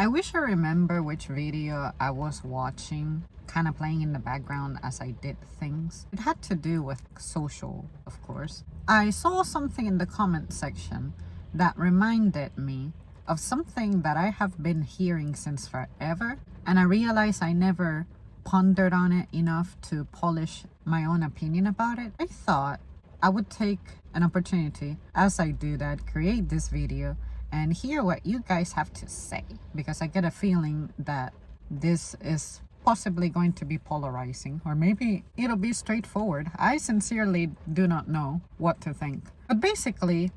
I wish I remember which video I was watching, kind of playing in the background as I did things. It had to do with social, of course. I saw something in the comment section that reminded me of something that I have been hearing since forever, and I realized I never pondered on it enough to polish my own opinion about it. I thought I would take an opportunity, as I do that, create this video and hear what you guys have to say, because I get a feeling that this is possibly going to be polarizing, or maybe it'll be straightforward. I sincerely do not know what to think. But basically,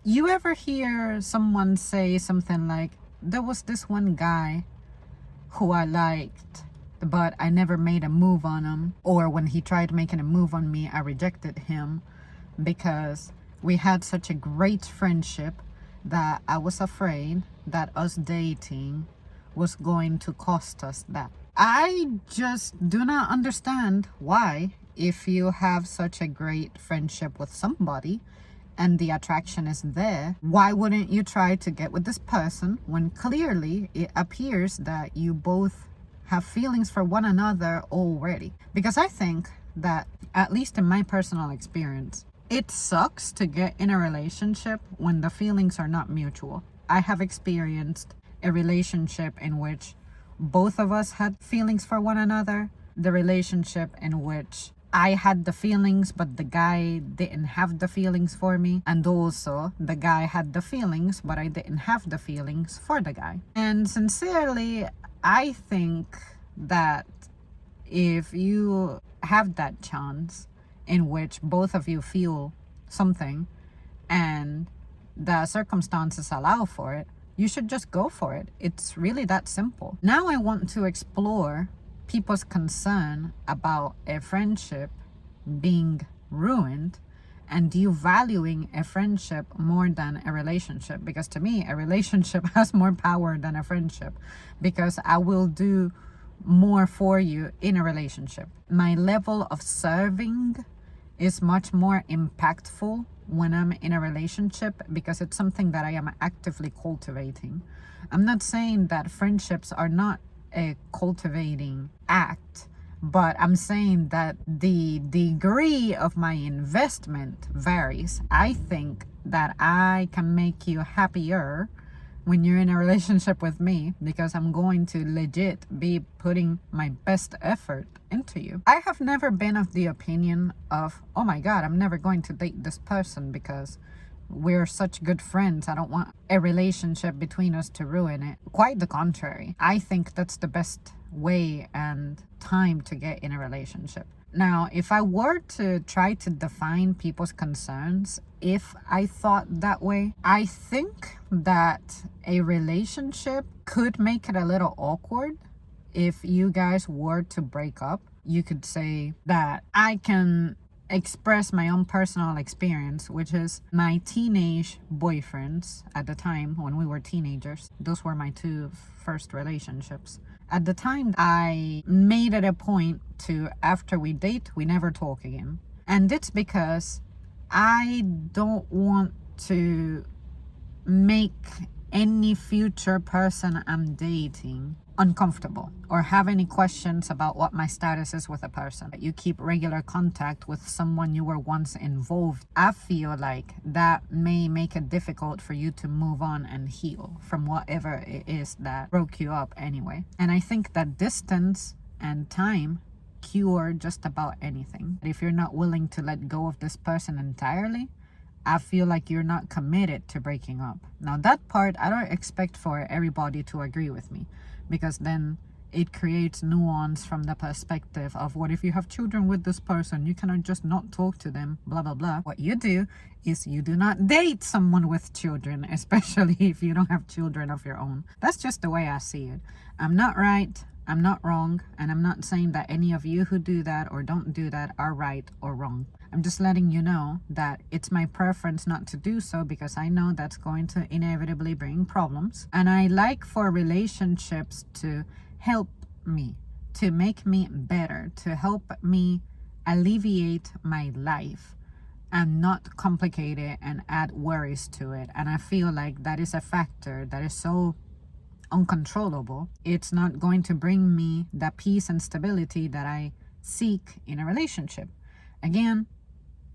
you ever hear someone say something like, there was this one guy who I liked, but I never made a move on him, or when he tried making a move on me, I rejected him because we had such a great friendship that I was afraid that us dating was going to cost us that. I just do not understand why, if you have such a great friendship with somebody and the attraction is there, why wouldn't you try to get with this person when clearly it appears that you both have feelings for one another already? Because I think that, at least in my personal experience, it sucks to get in a relationship when the feelings are not mutual. I have experienced a relationship in which both of us had feelings for one another, the relationship in which I had the feelings but the guy didn't have the feelings for me, and also the guy had the feelings but I didn't have the feelings for the guy. And sincerely, I think that if you have that chance in which both of you feel something and the circumstances allow for it, you should just go for it. It's really that simple. Now I want to explore people's concern about a friendship being ruined and you valuing a friendship more than a relationship, because to me a relationship has more power than a friendship, because I will do more for you in a relationship. My level of serving is much more impactful when I'm in a relationship, because it's something that I am actively cultivating. I'm not saying that friendships are not a cultivating act, but I'm saying that the degree of my investment varies. I think that I can make you happier when you're in a relationship with me, because I'm going to legit be putting my best effort into you. I have never been of the opinion of, oh my god, I'm never going to date this person because we're such good friends, I don't want a relationship between us to ruin it. Quite the contrary. I think that's the best way and time to get in a relationship. Now, if I were to try to define people's concerns, if I thought that way, I think that a relationship could make it a little awkward if you guys were to break up. You could say that I can express my own personal experience, which is my teenage boyfriends at the time when we were teenagers. Those were my two first relationships. At the time, I made it a point to, after we date, we never talk again. And it's because I don't want to make any future person I'm dating uncomfortable or have any questions about what my status is with a person. You keep regular contact with someone you were once involved. I feel like that may make it difficult for you to move on and heal from whatever it is that broke you up anyway. And I think that distance and time cure just about anything. If you're not willing to let go of this person entirely, I feel like you're not committed to breaking up. Now, that part I don't expect for everybody to agree with me, because then it creates nuance from the perspective of, what if you have children with this person? You cannot just not talk to them, blah, blah, blah. What you do is you do not date someone with children, especially if you don't have children of your own. That's just the way I see it. I'm not right, I'm not wrong, and I'm not saying that any of you who do that or don't do that are right or wrong. I'm just letting you know that it's my preference not to do so, because I know that's going to inevitably bring problems. And I like for relationships to help me, to make me better, to help me alleviate my life and not complicate it and add worries to it. And I feel like that is a factor that is so uncontrollable. It's not going to bring me the peace and stability that I seek in a relationship. Again,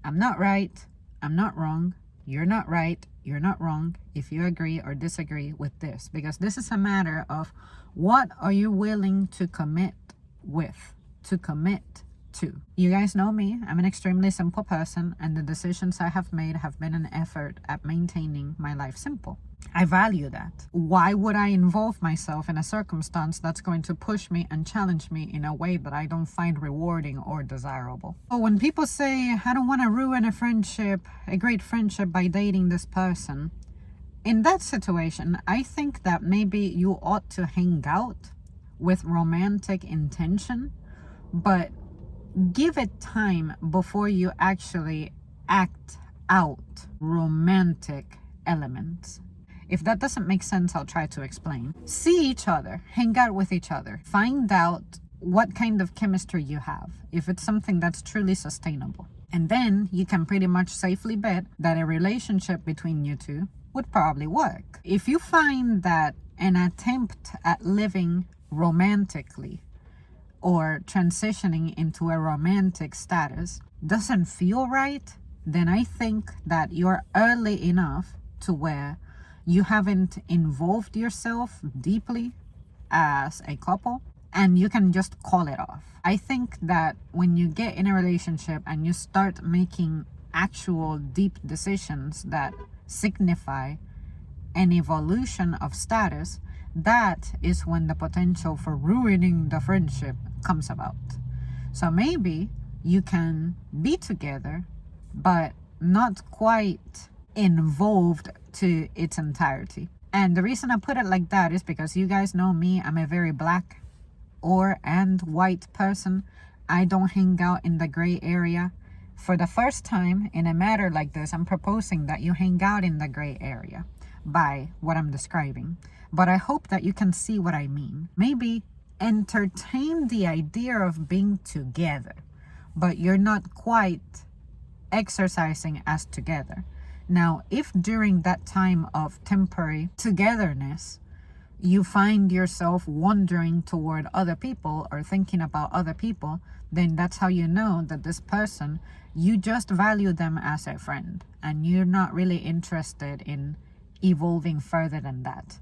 I'm not right, I'm not wrong, you're not right, you're not wrong if you agree or disagree with this, because this is a matter of what are you willing to commit with, to commit to. You guys know me, I'm an extremely simple person, and the decisions I have made have been an effort at maintaining my life simple. I value that. Why would I involve myself in a circumstance that's going to push me and challenge me in a way that I don't find rewarding or desirable? So when people say, I don't want to ruin a friendship, a great friendship, by dating this person, in that situation, I think that maybe you ought to hang out with romantic intention, but give it time before you actually act out romantic elements. If that doesn't make sense, I'll try to explain. See each other, hang out with each other, find out what kind of chemistry you have, if it's something that's truly sustainable. And then you can pretty much safely bet that a relationship between you two would probably work. If you find that an attempt at living romantically or transitioning into a romantic status doesn't feel right, then I think that you're early enough to where you haven't involved yourself deeply as a couple, and you can just call it off. I think that when you get in a relationship and you start making actual deep decisions that signify an evolution of status, that is when the potential for ruining the friendship comes about. So maybe you can be together, but not quite involved to its entirety. And the reason I put it like that is because you guys know me, I'm a very black and white person. I don't hang out in the gray area. For the first time in a matter like this, I'm proposing that you hang out in the gray area by what I'm describing. But I hope that you can see what I mean. Maybe entertain the idea of being together, but you're not quite exercising as together. Now, if during that time of temporary togetherness, you find yourself wandering toward other people or thinking about other people, then that's how you know that this person, you just value them as a friend and you're not really interested in evolving further than that.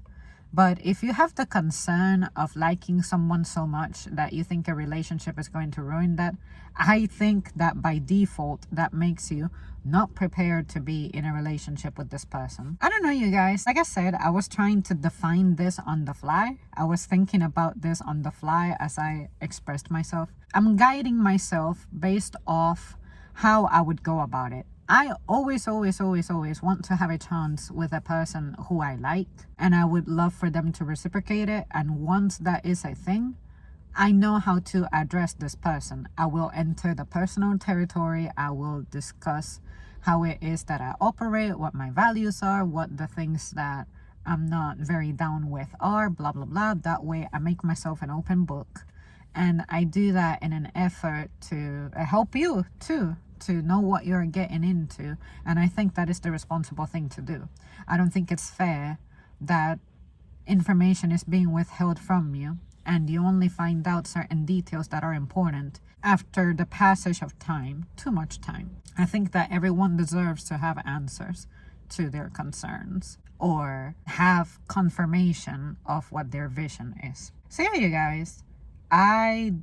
But if you have the concern of liking someone so much that you think a relationship is going to ruin that, I think that by default, that makes you not prepared to be in a relationship with this person. I don't know, you guys. Like I said, I was trying to define this on the fly. I was thinking about this on the fly as I expressed myself. I'm guiding myself based off how I would go about it. I always want to have a chance with a person who I like, and I would love for them to reciprocate it. And once that is a thing, I know how to address this person. I will enter the personal territory. I will discuss how it is that I operate, what my values are, what the things that I'm not very down with are, blah, blah, blah. That way I make myself an open book. And I do that in an effort to help you too, to know what you're getting into. And I think that is the responsible thing to do. I don't think it's fair that information is being withheld from you and you only find out certain details that are important after the passage of time, too much time. I think that everyone deserves to have answers to their concerns or have confirmation of what their vision is. So yeah, you guys, I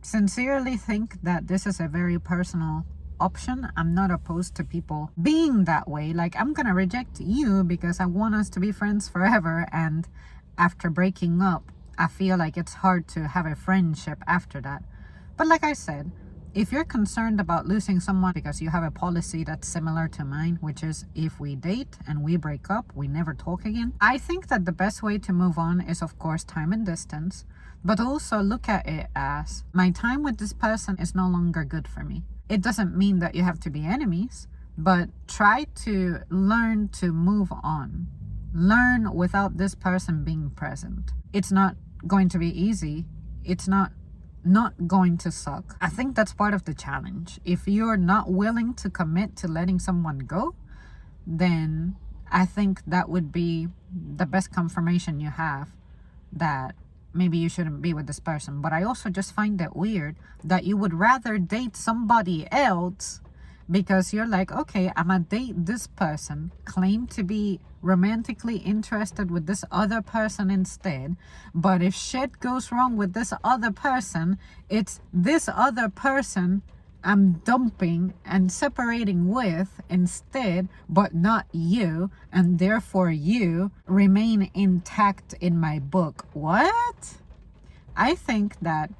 sincerely think that this is a very personal option. I'm not opposed to people being that way. Like, I'm gonna reject you because I want us to be friends forever, and after breaking up, I feel like it's hard to have a friendship after that. But like I said, if you're concerned about losing someone because you have a policy that's similar to mine, which is if we date and we break up, we never talk again, I think that the best way to move on is, of course, time and distance, but also look at it as my time with this person is no longer good for me. It doesn't mean that you have to be enemies, but try to learn to move on. Learn without this person being present. It's not going to be easy. It's not going to suck. I think that's part of the challenge. If you're not willing to commit to letting someone go, then I think that would be the best confirmation you have that maybe you shouldn't be with this person. But I also just find it weird that you would rather date somebody else because you're like, okay, I'm gonna date this person, claim to be romantically interested with this other person instead. But if shit goes wrong with this other person, it's this other person I'm dumping and separating with instead, but not you, and therefore you remain intact in my book. What? I think that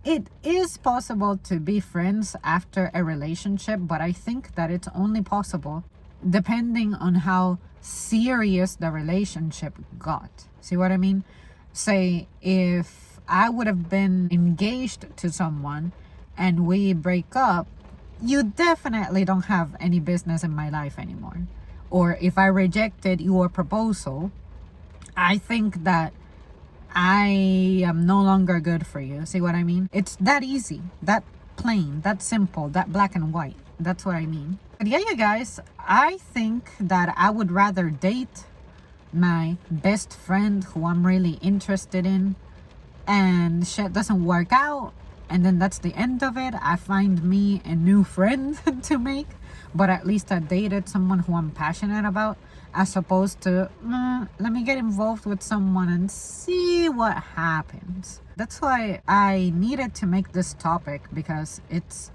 it is possible to be friends after a relationship, but I think that it's only possible depending on how serious the relationship got. See what I mean? Say, if I would have been engaged to someone and we break up, you definitely don't have any business in my life anymore. Or if I rejected your proposal, I think that I am no longer good for you. See what I mean? It's that easy, that plain, that simple, that black and white. That's what I mean. But yeah, you guys, I think that I would rather date my best friend who I'm really interested in, and shit doesn't work out, and then that's the end of it. I find me a new friend to make, but at least I dated someone who I'm passionate about, as opposed to let me get involved with someone and see what happens. That's why I needed to make this topic, because it's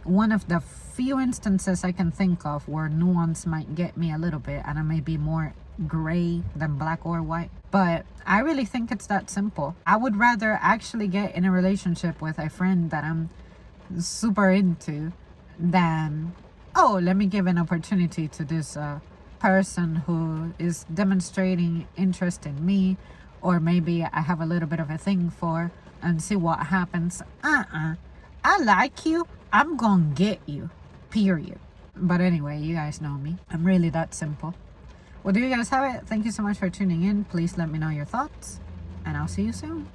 one of the few instances I can think of where nuance might get me a little bit, and I may be more gray than black or white. But I really think it's that simple. I would rather actually get in a relationship with a friend that I'm super into than, oh, let me give an opportunity to this person who is demonstrating interest in me, or maybe I have a little bit of a thing for, and see what happens. I like you, I'm gonna get you, period. But anyway, you guys know me. I'm really that simple. Well, there you guys have it. Thank you so much for tuning in. Please let me know your thoughts, and I'll see you soon.